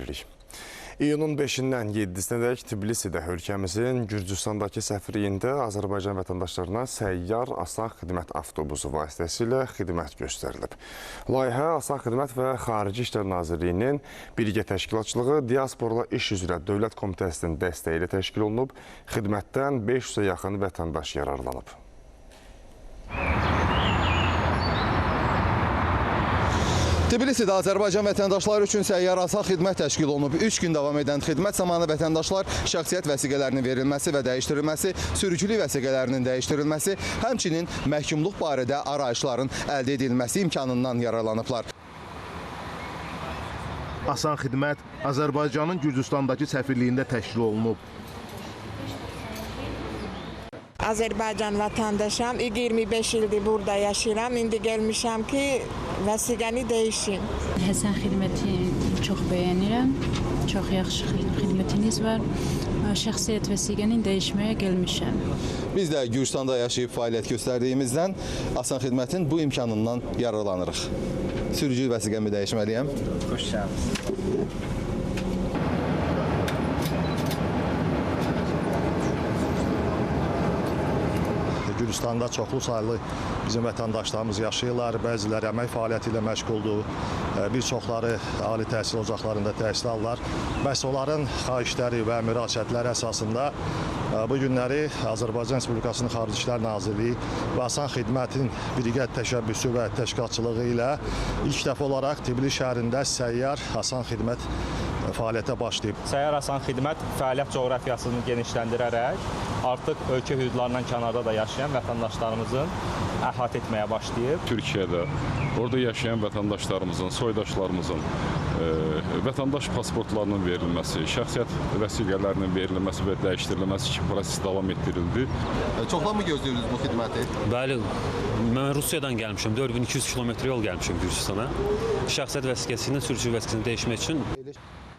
edirik. İyunun 5-dən 7-sinədək Tbilisidə ölkəmizin Gürcüstandakı səfirliyində Azərbaycan vətəndaşlarına səyyar asan xidmət avtobusu vasitəsilə xidmət göstərilib. Layihə Asan Xidmət və Xarici İşlər Nazirliyinin birgə təşkilatçılığı Diasporla İş üzrə Dövlət Komitəsinin dəstəyi ilə təşkil olunub, xidmətdən 500-ə yaxın vətəndaş yararlanıb. Tbilisidə Azərbaycan vətəndaşları üçün səyyar asan xidmət təşkil olunub. 3 gün davam edən xidmət zamanı vətəndaşlar şəxsiyyət vəsiqələrinin verilməsi və dəyişdirilməsi, sürücülük vəsiqələrinin dəyişdirilməsi, həmçinin məhkumluq barədə arayışların əldə edilməsi imkanından yararlanıblar. Asan xidmət Azərbaycanın Gürcüstandakı səfirliyində təşkil olunub. Azərbaycan vətəndaşam, 25 ildir burada yaşayıram. İndi gəlmişəm ki, vəsiqəni dəyişim. Həsən xidmətini çox bəyənirəm. Çox yaxşı xidmətiniz var. Şəxsiyyət vəsiqəni dəyişməyə gəlmişəm. Biz də Gürcüstanda yaşayıb fəaliyyət göstərdiyimizdən Asan xidmətin bu imkanından yararlanırıq. Sürücülük vəsiqəmi dəyişməliyəm. Xoş gəldiniz. Gürcüstanda çoxlu saylı bizim vətəndaşlarımız yaşayırlar. Bəziləri əmək fəaliyyəti ilə məşğuldur. Bir çoxları ali təhsil ocaqlarında təhsil alırlar. Məhz onların xahişləri və müraciətləri əsasında bu günləri Azərbaycan Respublikasının Xarici İşlər Nazirliyi və Asan Xidmətin birgə təşəbbüsü və təşkilatçılığı ilə ilk dəfə olaraq Tbilisi şəhərində səyyar Asan Xidmət fəaliyyətə başlayıb. Səyyar Asan Xidmət fəaliyyət coğrafiyasını genişləndirərək artıq ölkə hüdudlarından kənarda da yaşayan vətəndaşlarımızın əhatə etməyə başlayıb. Türkiyədə orada yaşayan vətəndaşlarımızın, soydaşlarımızın vətəndaş pasportlarının verilməsi, şəxsiyyət vəsiqələrinin verilməsi və dəyişdirilməsi kimi proses davam etdirildi. Çoxdan mı gözləyirsiniz bu xidməti? Bəli, mən Rusiyadan gəlmişəm, 4200 kilometr yol gəlmişəm Gürcüstana. Şəxsiyyət vəsiqəsindən sürücülük vəsiqəsini dəyişmək üçün